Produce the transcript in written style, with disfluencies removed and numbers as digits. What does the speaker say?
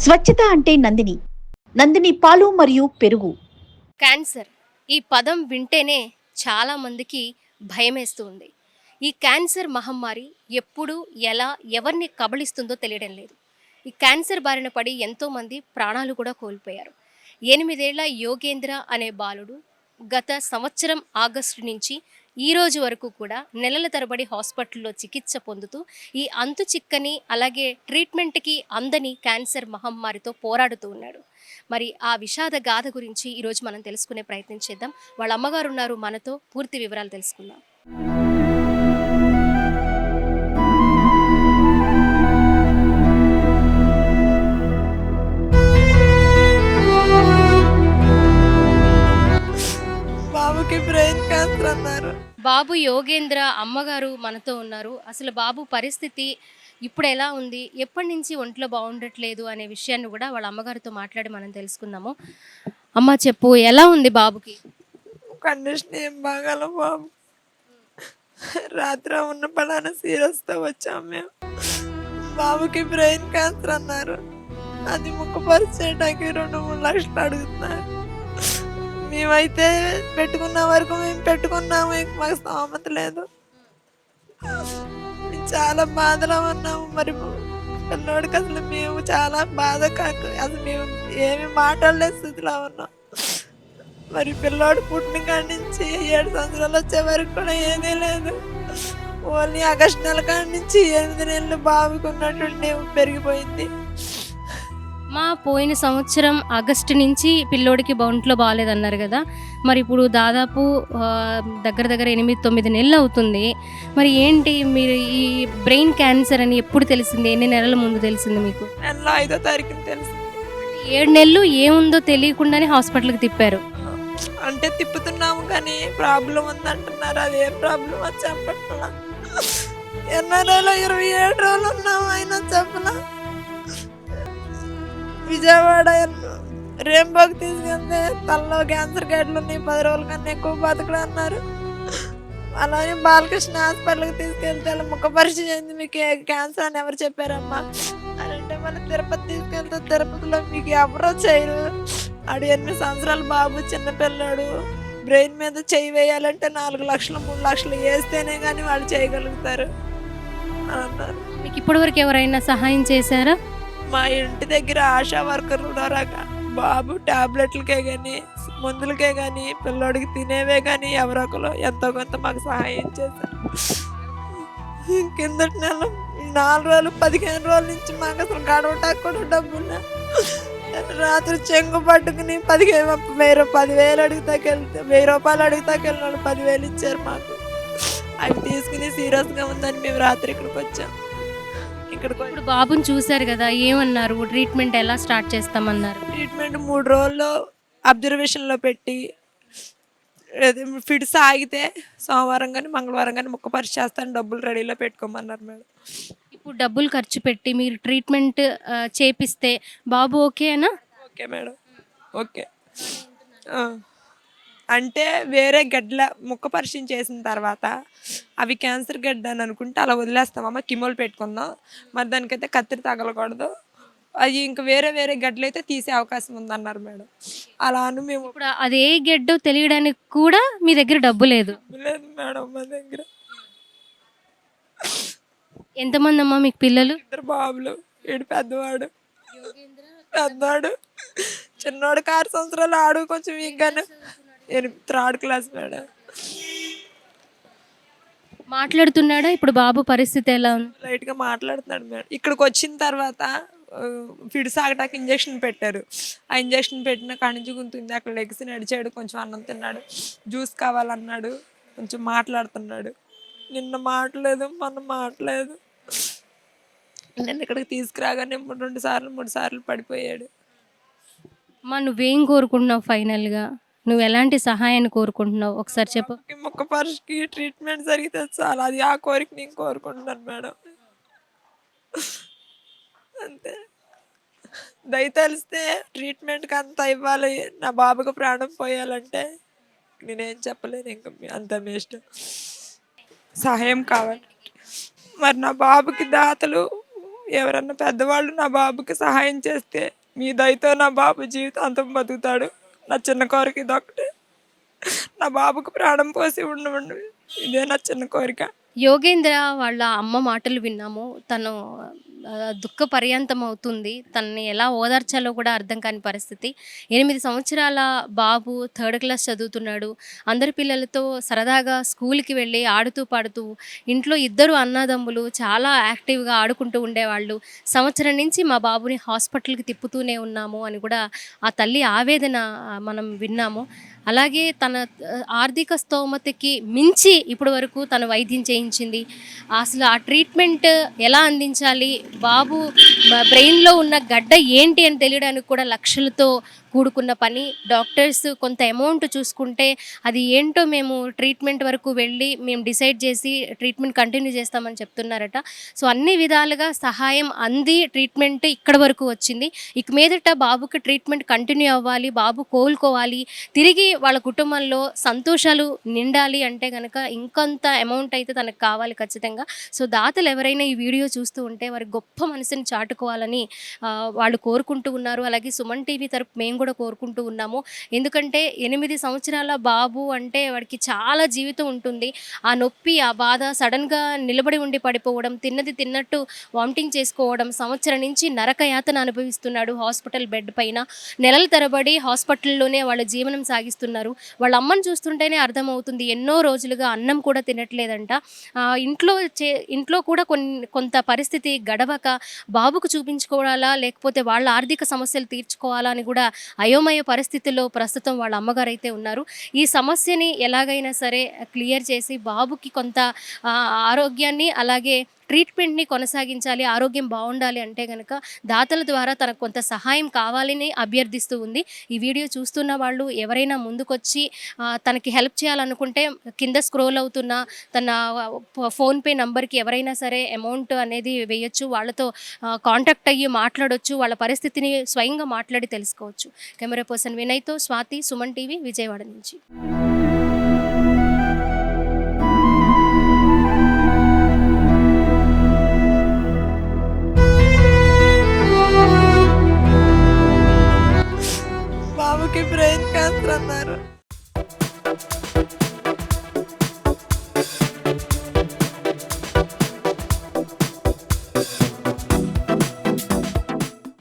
స్వచ్ఛత అంటే నందిని. నందిని పాలు మరియు పెరుగు. క్యాన్సర్ ఈ పదం వింటేనే చాలామందికి భయమేస్తూ ఉంది. ఈ క్యాన్సర్ మహమ్మారి ఎప్పుడు, ఎలా, ఎవరిని కబళిస్తుందో తెలియడం లేదు. ఈ క్యాన్సర్ బారిన పడి ఎంతోమంది ప్రాణాలు కూడా కోల్పోయారు. 8 ఏళ్ల యోగేంద్ర అనే బాలుడు గత సంవత్సరం ఆగస్టు నుంచి ఈ రోజు వరకు కూడా నెలల తరబడి హాస్పిటల్లో చికిత్స పొందుతూ ఈ అంతు చిక్కని అలాగే ట్రీట్మెంట్‌కి అందని క్యాన్సర్ మహమ్మారితో పోరాడుతూ ఉన్నాడు. మరి ఆ విషాద గాథ గురించి ఈరోజు మనం తెలుసుకునే ప్రయత్నం చేద్దాం. వాళ్ళ అమ్మగారు ఉన్నారు మనతో. పూర్తి వివరాలు తెలుసుకుందాం. బాబుకి బ్రెయిన్ క్యాన్సర్ అన్నారు. బాబు యోగేంద్ర అమ్మగారు మనతో ఉన్నారు. అసలు బాబు పరిస్థితి ఇప్పుడు ఎలా ఉంది? ఎప్పటినుంచి ఒంట్లో బాగుండట్లేదు అనే విషయాన్ని కూడా వాళ్ళ అమ్మగారితో మాట్లాడి మనం తెలుసుకుందాము. అమ్మ చెప్పు, ఎలా ఉంది బాబుకి? కండిషన్ ఏం బాగాల బాబు. రాత్రి ఉన్న పడాన సీరియస్తో వచ్చాం మేము. బాబుకి బ్రెయిన్ క్యాన్సర్ అన్నారు. అది ముక్కుపరిచేటానికి 2-3 లక్షలు అడుగుతున్నారు. మేమైతే పెట్టుకున్న వరకు మేము పెట్టుకున్నాము. ఇంక మాకు స్తోమత లేదు. మేము చాలా బాధలో ఉన్నాము. మరి పిల్లోడికి అసలు మేము చాలా బాధ కాక అసలు మేము ఏమి మాట్లాడలేదు స్థితిలో ఉన్నాం. మరి పిల్లోడు పుట్టిన కాడి నుంచి 7 సంవత్సరాలు వచ్చే వరకు కూడా ఏదీ లేదు. ఓన్లీ ఆగస్టు నెల కాడి నుంచి 8 నెలలు బాబుకి ఉన్నటువంటి పెరిగిపోయింది. పోయిన సంవత్సరం ఆగస్టు నుంచి పిల్లోడికి ఒంట్లో బాగాలేదన్నారు కదా. మరి ఇప్పుడు దాదాపు దగ్గర దగ్గర 8-9 నెలలు అవుతుంది. మరి ఏంటి మీరు ఈ బ్రెయిన్ క్యాన్సర్ అని ఎప్పుడు తెలిసింది? ఎన్ని నెలల ముందు తెలిసింది మీకు? నెలలో 5వ తారీఖున తెలిసింది. 7 నెలలు ఏముందో తెలియకుండానే హాస్పిటల్కి తిప్పారు. అంటే తిప్పుతున్నాము కానీ ప్రాబ్లం ఉందంటున్నారు. అదే ప్రాబ్లం అది చెప్పట్లా. ఎన్నడలో 27 రోజులు ఉన్నాము అయినా చెప్పలా. విజయవాడ రేంబోకి తీసుకెళ్తే తలలో క్యాన్సర్ గడ్డలు ఉన్నాయి, 10 రోజుల కన్నా ఎక్కువ బతకడు అన్నారు. అలానే బాలకృష్ణ హాస్పిటల్కి తీసుకెళ్తే ముఖ పరీక్ష చేయింది, మీకు క్యాన్సర్ అని ఎవరు చెప్పారమ్మా అని అంటే, మళ్ళీ తిరుపతి తీసుకెళ్తే తిరుపతిలో మీకు ఎవరో చేయరు. ఆడు 8 సంవత్సరాల బాబు, చిన్నపిల్లాడు. బ్రెయిన్ మీద చేయి వేయాలంటే 4 లక్షలు 3 లక్షలు వేస్తేనే కానీ వాళ్ళు చేయగలుగుతారు అని అన్నారు. మీకు ఇప్పటివరకు ఎవరైనా సహాయం చేశారా? మా ఇంటి దగ్గర ఆశా వర్కర్ ఉన్నారాక బాబు టాబ్లెట్లకే కానీ మందులకే కానీ పిల్లోడికి తినేవే కానీ ఎవరొకరు ఎంతో కొంత మాకు సహాయం చేశారు. కిందటి నెల 4 రోజులు 15 రోజుల నుంచి మాకు అసలు గడవటానికి కూడా డబ్బున్నా. రాత్రి చెంగు పట్టుకుని 10,000 అడుగుతాకెళ్తే 1000 రూపాయలు అడుగుతాకెళ్ళిన వాళ్ళు 10,000 ఇచ్చారు మాకు. అవి తీసుకుని సీరియస్గా ఉందని మేము రాత్రి ఇక్కడికి వచ్చాం. ఇప్పుడు బాబుని చూశారు కదా, ఏమన్నారు? ట్రీట్మెంట్ ఎలా స్టార్ట్ చేస్తామన్నారు? ట్రీట్మెంట్ 3 రోజుల్లో అబ్జర్వేషన్లో పెట్టి ఫిట్స్ ఆగితే సోమవారం కానీ మంగళవారం కానీ ముక్క పరీక్ష చేస్తాను, డబ్బులు రెడీలో పెట్టుకోమన్నారు మేడం. ఇప్పుడు డబ్బులు ఖర్చు పెట్టి మీరు ట్రీట్మెంట్ చేపిస్తే బాబు ఓకేనా? Okay madam, okay. అంటే వేరే గడ్డల ముక్క పరీక్ష చేసిన తర్వాత అవి క్యాన్సర్ గడ్డ అని అనుకుంటే అలా వదిలేస్తామమ్మ, కిమోలు పెట్టుకుందాం, మరి దానికైతే కత్తిరి తగలకూడదు, అవి ఇంకా వేరే వేరే గడ్డలు అయితే తీసే అవకాశం ఉందన్నారు మేడం. అలా అని మేము ఇప్పుడు అదే గడ్డో తెలియడానికి కూడా మీ దగ్గర డబ్బు లేదు? లేదు మేడం మా దగ్గర. ఎంతమంది అమ్మా మీకు పిల్లలు? 2 బాబులు. వీడు పెద్దవాడు, చిన్నవాడు 6 సంవత్సరాలు. ఆడు కొంచెం వీక్గానే 3rd క్లాస్ మేడం. మాట్లాడుతున్నాడా? ఇప్పుడు బాబు పరిస్థితి ఎలా ఉంది? లైట్గా మాట్లాడుతున్నాడు మేడం. ఇక్కడికి వచ్చిన తర్వాత ఫిడ్స్ ఆగటానికి ఇంజక్షన్ పెట్టారు. ఆ ఇంజక్షన్ పెట్టిన కాడి నుంచి గుంతుంది. అక్కడ లెగ్స్ నడిచాడు, కొంచెం అన్నం తిన్నాడు, జ్యూస్ కావాలన్నాడు, కొంచెం మాట్లాడుతున్నాడు. నిన్న మాట్లాడలేదు, మొన్న మాట్లాడలేదు. నేను ఇక్కడికి తీసుకురాగానే 2 సార్లు 3 సార్లు పడిపోయాడు. నువ్వేం కోరుకుంటున్నావు ఫైనల్గా? నువ్వు ఎలాంటి సహాయాన్ని కోరుకుంటున్నావు ఒకసారి చెప్పు. ముక్క పరీక్షకి ట్రీట్మెంట్ జరిగితే చాలా, అది ఆ కోరిక నేను కోరుకుంటున్నాను మేడం. అంతే. దయతలిస్తే ట్రీట్మెంట్కి అంత ఇవ్వాలి, నా బాబుకు ప్రాణం పోయాలంటే నేనేం చెప్పలేను. ఇంకా అంత మీ ఇష్టం. సహాయం కావాలి. మరి నా బాబుకి దాతలు ఎవరన్నా పెద్దవాళ్ళు నా బాబుకి సహాయం చేస్తే మీ దయతో నా బాబు జీవితాంతం బతుకుతాడు. నా చిన్న కోరిక ఇదొక్కటే. నా బాబుకు ప్రాణం పోసి ఉండమండి. ఇదే నా చిన్న కోరిక. యోగేంద్ర వాళ్ళ అమ్మ మాటలు విన్నాము. తను దుఃఖ పర్యంతం అవుతుంది. తనని ఎలా ఓదార్చాలో కూడా అర్థం కాని పరిస్థితి. 8 సంవత్సరాల బాబు థర్డ్ క్లాస్ చదువుతున్నాడు. అందరి పిల్లలతో సరదాగా స్కూల్‌కి వెళ్ళి ఆడుతూ పాడుతూ ఇంట్లో ఇద్దరు అన్నదమ్ములు చాలా యాక్టివ్‌గా ఆడుకుంటూ ఉండేవాళ్ళు. సంవత్సరం నుంచి మా బాబుని హాస్పిటల్‌కి తిప్పుతూనే ఉన్నాము అని కూడా ఆ తల్లి ఆవేదన మనం విన్నాము. అలాగే తన ఆర్థిక స్తోమతకి మించి ఇప్పటి వరకు తను వైద్యం చేయించింది. అసలు ఆ ట్రీట్మెంట్ ఎలా అందించాలి, బాబు బ్రెయిన్‌లో ఉన్న గడ్డ ఏంటి అని తెలియడానికి కూడా లక్షలతో కూడుకున్న పని. డాక్టర్స్ కొంత అమౌంట్ చూసుకుంటే అది ఏంటో మేము ట్రీట్మెంట్ వరకు వెళ్ళి మేము డిసైడ్ చేసి ట్రీట్మెంట్ కంటిన్యూ చేస్తామని చెప్తున్నారట. సో అన్ని విధాలుగా సహాయం అంది ట్రీట్మెంట్ ఇక్కడి వరకు వచ్చింది. ఇక మీదట బాబుకి ట్రీట్మెంట్ కంటిన్యూ అవ్వాలి, బాబు కోలుకోవాలి, తిరిగి వాళ్ళ కుటుంబంలో సంతోషాలు నిండాలి అంటే కనుక ఇంకొంత అమౌంట్ అయితే తనకు కావాలి ఖచ్చితంగా. సో దాతలు ఎవరైనా ఈ వీడియో చూస్తూ ఉంటే వారి గొప్ప మనసుని చాటుకోవాలని వాళ్ళు కోరుకుంటూ ఉన్నారు. అలాగే సుమన్ టీవీ తరపు మేము కూడా కోరుకుంటూ ఉన్నాము. ఎందుకంటే 8 సంవత్సరాల బాబు అంటే వాడికి చాలా జీవితం ఉంటుంది. ఆ నొప్పి, ఆ బాధ, సడన్గా నిలబడి ఉండి పడిపోవడం, తిన్నది తిన్నట్టు వామిటింగ్ చేసుకోవడం, సంవత్సరం నుంచి నరకయాతన అనుభవిస్తున్నాడు హాస్పిటల్ బెడ్ పైన. నెలల తరబడి హాస్పిటల్లోనే వాళ్ళ జీవనం సాగిస్తున్నారు. వాళ్ళ అమ్మని చూస్తుంటేనే అర్థమవుతుంది ఎన్నో రోజులుగా అన్నం కూడా తినట్లేదంట. ఇంట్లో కూడా కొంత పరిస్థితి గడవక బాబుకు చూపించుకోవాలా లేకపోతే వాళ్ళ ఆర్థిక సమస్యలు తీర్చుకోవాలా అని కూడా అయోమయ పరిస్థితుల్లో ప్రస్తుతం వాళ్ళ అమ్మగారు అయితే ఉన్నారు. ఈ సమస్యని ఎలాగైనా సరే క్లియర్ చేసి బాబుకి కొంత ఆరోగ్యాన్ని అలాగే ట్రీట్మెంట్ని కొనసాగించాలి, ఆరోగ్యం బాగుండాలి అంటే కనుక దాతల ద్వారా తనకు కొంత సహాయం కావాలని అభ్యర్థిస్తూ ఉంది. ఈ వీడియో చూస్తున్న వాళ్ళు ఎవరైనా ముందుకొచ్చి తనకి హెల్ప్ చేయాలనుకుంటే కింద స్క్రోల్ అవుతున్న తన ఫోన్పే నంబర్కి ఎవరైనా సరే అమౌంట్ అనేది వేయొచ్చు. వాళ్ళతో కాంటాక్ట్ అయ్యి మాట్లాడొచ్చు. వాళ్ళ పరిస్థితిని స్వయంగా మాట్లాడి తెలుసుకోవచ్చు. కెమెరా పర్సన్ వినయ్తో స్వాతి, సుమన్ టీవీ, విజయవాడ నుంచి. బాబుకి బ్రెయిన్ క్యాన్సర్ అన్నారు.